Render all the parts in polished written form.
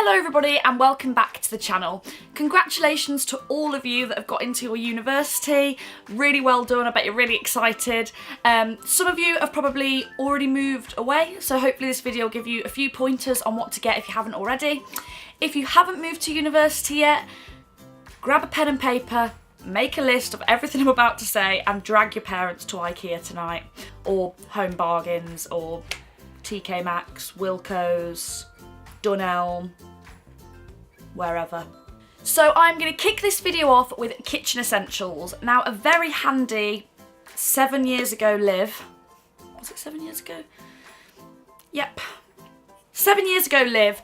Hello everybody and welcome back to the channel. Congratulations to all of you that have got into your university. Really well done, I bet you're really excited. Some of you have probably already moved away, so hopefully this video will give you a few pointers on what to get if you haven't already. If you haven't moved to university yet, grab a pen and paper, make a list of everything I'm about to say and drag your parents to IKEA tonight, or Home Bargains, or TK Maxx, Wilko's, Dunelm, wherever. So I'm going to kick this video off with kitchen essentials. Now, a very handy 7 years ago Liv, was it 7 years ago? Yep. 7 years ago Liv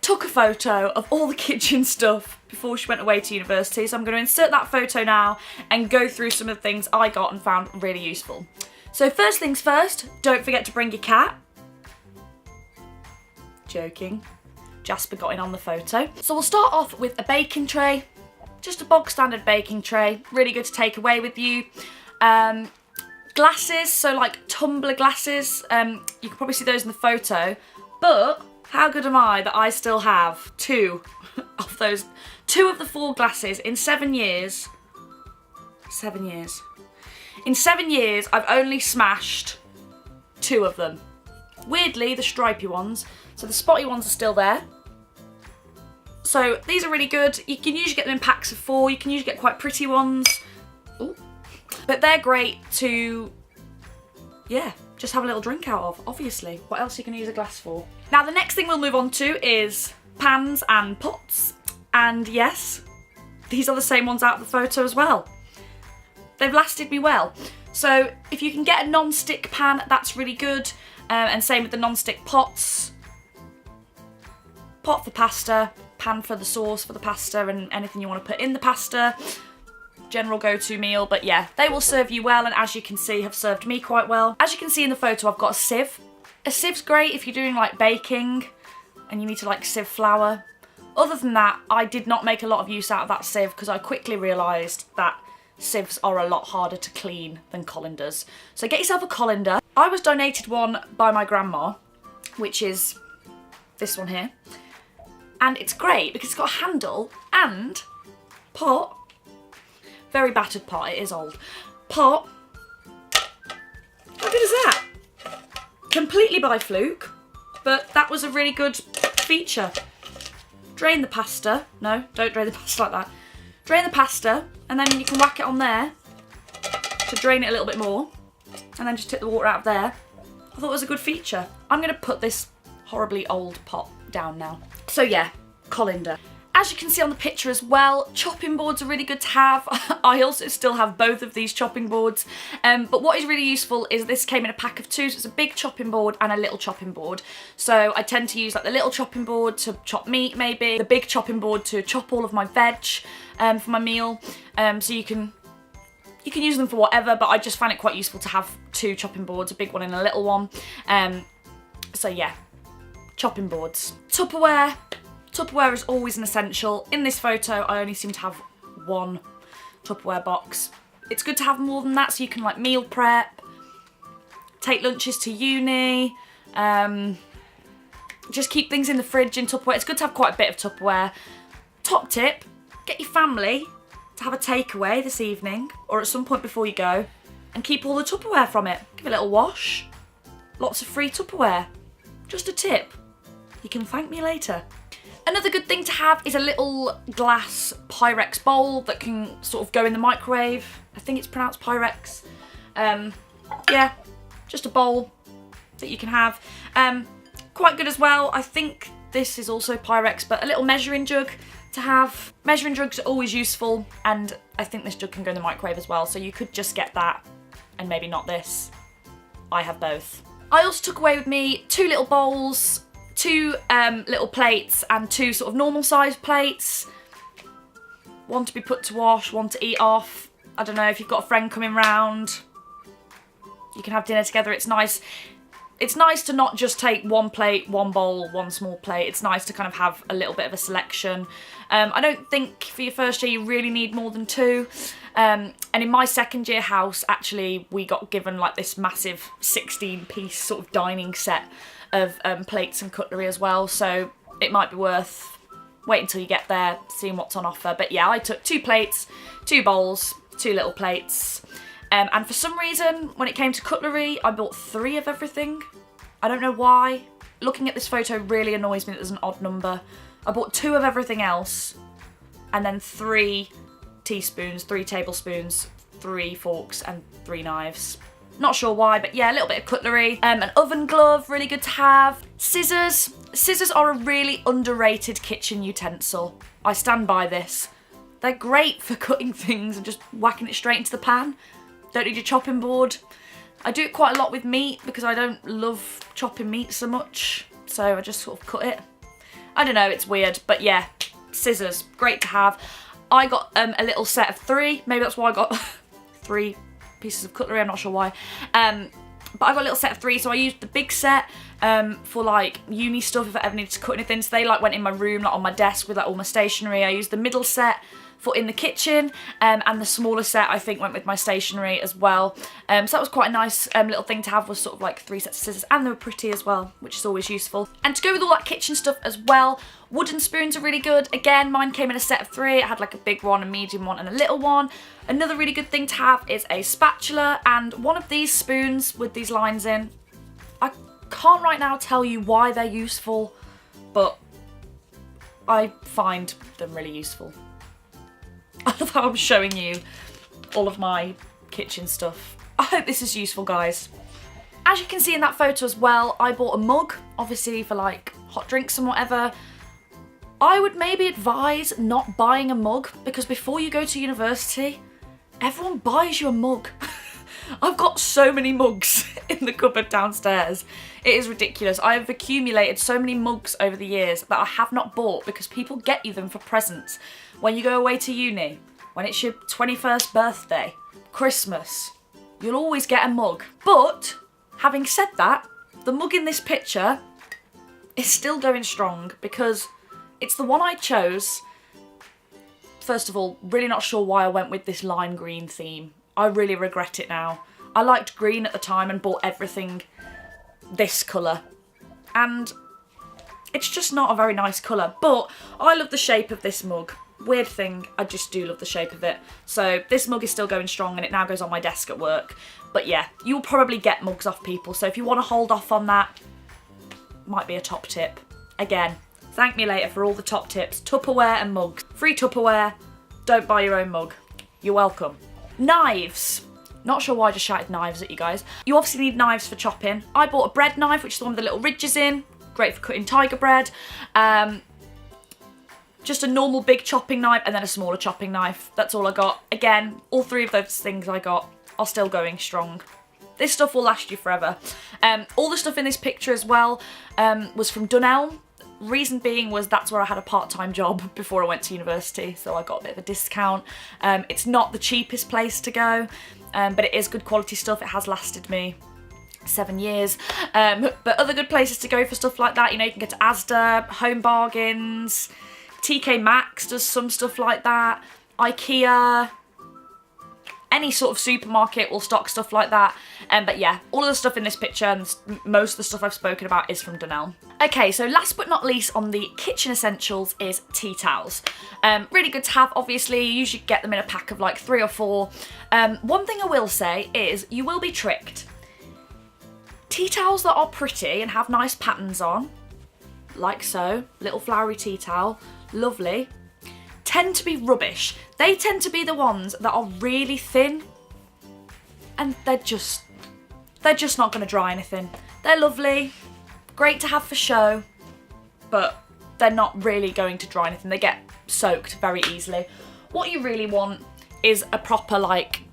took a photo of all the kitchen stuff before she went away to university. So I'm going to insert that photo now and go through some of the things I got and found really useful. So first things first, don't forget to bring your cat. Joking. Jasper got in on the photo. So we'll start off with a baking tray. Just a bog standard baking tray. Really good to take away with you. Glasses, so like tumbler glasses. You can probably see those in the photo. But how good am I that I still have two of those. 2 of the 4 glasses in 7 years. 7 years. In 7 years, I've only smashed 2 of them. Weirdly, the stripy ones. So the spotty ones are still there. So these are really good. You can usually get them in packs of 4. You can usually get quite pretty ones. Ooh. But they're great to, yeah, just have a little drink out of, obviously. What else you can use a glass for? Now the next thing we'll move on to is pans and pots. And yes, these are the same ones out of the photo as well. They've lasted me well. So if you can get a non-stick pan, that's really good. And same with the non-stick pots. Pot for pasta, pan for the sauce for the pasta and anything you want to put in the pasta. General go-to meal, but yeah, they will serve you well, and as you can see, have served me quite well. As you can see in the photo, I've got a sieve. A sieve's great if you're doing like baking and you need to like sieve flour. Other than that, I did not make a lot of use out of that sieve because I quickly realised that sieves are a lot harder to clean than colanders. So get yourself a colander. I was donated one by my grandma, which is this one here. And it's great because it's got a handle and pot. Very battered pot, it is old. Pot. How good is that? Completely by fluke, but that was a really good feature. Drain the pasta. No, don't drain the pasta like that. Drain the pasta and then you can whack it on there to drain it a little bit more. And then just take the water out of there. I thought it was a good feature. I'm going to put this horribly old pot down now. So yeah, colander. As you can see on the picture as well, chopping boards are really good to have. I also still have both of these chopping boards. But what is really useful is this came in a pack of 2, so it's a big chopping board and a little chopping board. So I tend to use like the little chopping board to chop meat maybe, the big chopping board to chop all of my veg for my meal. So you can use them for whatever, but I just find it quite useful to have 2 chopping boards, a big one and a little one. So yeah, chopping boards. Tupperware. Tupperware is always an essential. In this photo, I only seem to have 1 Tupperware box. It's good to have more than that so you can like meal prep, take lunches to uni, just keep things in the fridge in Tupperware. It's good to have quite a bit of Tupperware. Top tip, get your family to have a takeaway this evening or at some point before you go and keep all the Tupperware from it. Give it a little wash. Lots of free Tupperware. Just a tip. You can thank me later. Another good thing to have is a little glass Pyrex bowl that can sort of go in the microwave. I think it's pronounced Pyrex. Yeah, just a bowl that you can have. Quite good as well. I think this is also Pyrex, but a little measuring jug to have. Measuring jugs are always useful, and I think this jug can go in the microwave as well, so you could just get that and maybe not this. I have both. I also took away with me 2 little bowls, 2 little plates and 2 sort of normal sized plates. 1 to be put to wash, 1 to eat off. I don't know, if you've got a friend coming round, you can have dinner together. It's nice. It's nice to not just take 1 plate, 1 bowl, 1 small plate. It's nice to kind of have a little bit of a selection. I don't think for your first year you really need more than 2. And in my second year house, actually, we got given like this massive 16-piece sort of dining set of plates and cutlery as well. So it might be worth waiting until you get there, seeing what's on offer. But yeah, I took 2 plates, 2 bowls, 2 little plates. And for some reason, when it came to cutlery, I bought 3 of everything. I don't know why. Looking at this photo really annoys me that there's an odd number. I bought 2 of everything else, and then 3 teaspoons, 3 tablespoons, 3 forks, and 3 knives. Not sure why, but yeah, a little bit of cutlery. An oven glove, really good to have. Scissors. Scissors are a really underrated kitchen utensil. I stand by this. They're great for cutting things and just whacking it straight into the pan. Don't need your chopping board. I do it quite a lot with meat because I don't love chopping meat so much. So I just sort of cut it. I don't know, it's weird, but yeah, scissors, great to have. I got a little set of 3. Maybe that's why I got 3 pieces of cutlery, I'm not sure why. But I got a little set of 3, so I used the big set for like uni stuff if I ever needed to cut anything. So they like went in my room, like on my desk with like all my stationery. I used the middle set for in the kitchen, and the smaller set I think went with my stationery as well. So that was quite a nice little thing to have, was sort of like 3 sets of scissors, and they were pretty as well, which is always useful. And to go with all that kitchen stuff as well, wooden spoons are really good. Again, mine came in a set of 3. It had like a big one, a medium one, and a little one. Another really good thing to have is a spatula, and one of these spoons with these lines in. I can't right now tell you why they're useful, but I find them really useful. I love how I'm showing you all of my kitchen stuff. I hope this is useful, guys. As you can see in that photo as well, I bought a mug, obviously for like hot drinks and whatever. I would maybe advise not buying a mug, because before you go to university, everyone buys you a mug. I've got so many mugs in the cupboard downstairs. It is ridiculous. I've accumulated so many mugs over the years that I have not bought because people get you them for presents. When you go away to uni, when it's your 21st birthday, Christmas, you'll always get a mug. But, having said that, the mug in this picture is still going strong because it's the one I chose. First of all, really not sure why I went with this lime green theme. I really regret it now. I liked green at the time and bought everything this colour. And it's just not a very nice colour. But I love the shape of this mug. Weird thing, I just do love the shape of it. So this mug is still going strong and it now goes on my desk at work. But yeah, you'll probably get mugs off people. So if you want to hold off on that, might be a top tip. Again, thank me later for all the top tips. Tupperware and mugs. Free Tupperware. Don't buy your own mug. You're welcome. Knives. Not sure why I just shouted knives at you guys. You obviously need knives for chopping. I bought a bread knife, which is the one with the little ridges in. Great for cutting tiger bread. Just a normal big chopping knife and then a smaller chopping knife. That's all I got. Again, all 3 of those things I got are still going strong. This stuff will last you forever. All the stuff in this picture as well was from Dunelm. Reason being was that's where I had a part-time job before I went to university, so I got a bit of a discount. It's not the cheapest place to go, but it is good quality stuff. It has lasted me 7 years. But other good places to go for stuff like that, you know, you can get to Asda, Home Bargains, TK Maxx does some stuff like that, IKEA, any sort of supermarket will stock stuff like that. But yeah, all of the stuff in this picture and most of the stuff I've spoken about is from Dunelm. Okay, so last but not least on the kitchen essentials is tea towels. Really good to have, obviously. You usually get them in a pack of like 3 or 4. One thing I will say is you will be tricked. Tea towels that are pretty and have nice patterns on, like so, little flowery tea towel, lovely, tend to be rubbish. They tend to be the ones that are really thin and they're just not going to dry anything. They're lovely, great to have for show, but they're not really going to dry anything. They get soaked very easily. What you really want is a proper like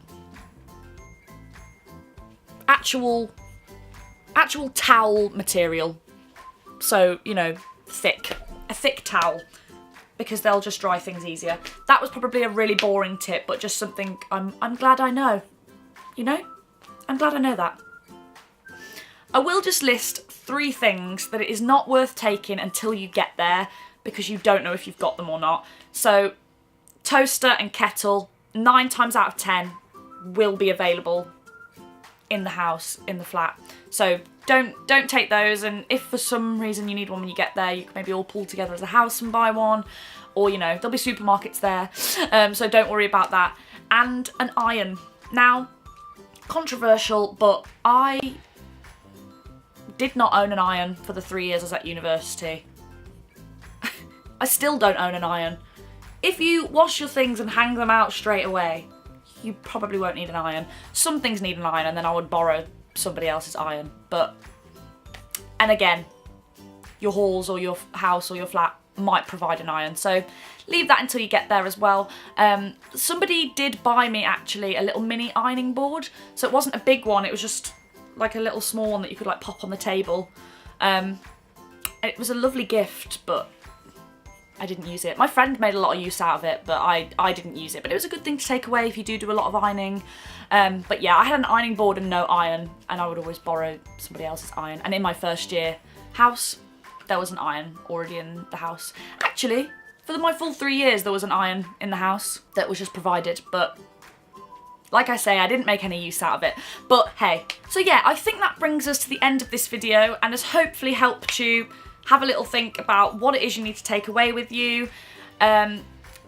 actual towel material. So, you know, a thick towel, because they'll just dry things easier. That was probably a really boring tip, but just something I'm glad I know. You know? I'm glad I know that. I will just list 3 things that it is not worth taking until you get there, because you don't know if you've got them or not. So, toaster and kettle, 9 times out of 10 will be available in the house, in the flat. So don't take those, and if for some reason you need one when you get there, you can maybe all pull together as a house and buy one, or you know, there'll be supermarkets there, so don't worry about that. And an iron. Now, controversial, but I did not own an iron for the 3 years I was at university. I still don't own an iron. If you wash your things and hang them out straight away, you probably won't need an iron. Some things need an iron, and then I would borrow somebody else's iron. But, and again, your halls or your house or your flat might provide an iron, so leave that until you get there as well. Somebody did buy me actually a little mini ironing board, so it wasn't a big one, it was just like a little small one that you could like pop on the table. It was a lovely gift, but I didn't use it. My friend made a lot of use out of it, but I didn't use it. But it was a good thing to take away if you do a lot of ironing. But yeah, I had an ironing board and no iron, and I would always borrow somebody else's iron. And in my first year house, there was an iron already in the house. Actually, for my full 3 years, there was an iron in the house that was just provided. But like I say, I didn't make any use out of it. But hey, so yeah, I think that brings us to the end of this video and has hopefully helped you have a little think about what it is you need to take away with you.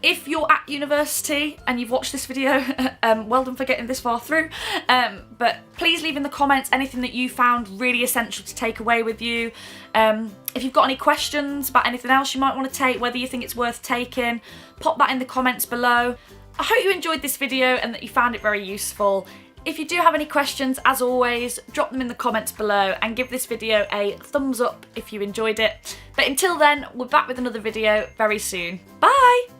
If you're at university and you've watched this video, well done for getting this far through. But please leave in the comments anything that you found really essential to take away with you. If you've got any questions about anything else you might want to take, whether you think it's worth taking, pop that in the comments below. I hope you enjoyed this video and that you found it very useful. If you do have any questions, as always, drop them in the comments below and give this video a thumbs up if you enjoyed it. But until then, we're back with another video very soon. Bye!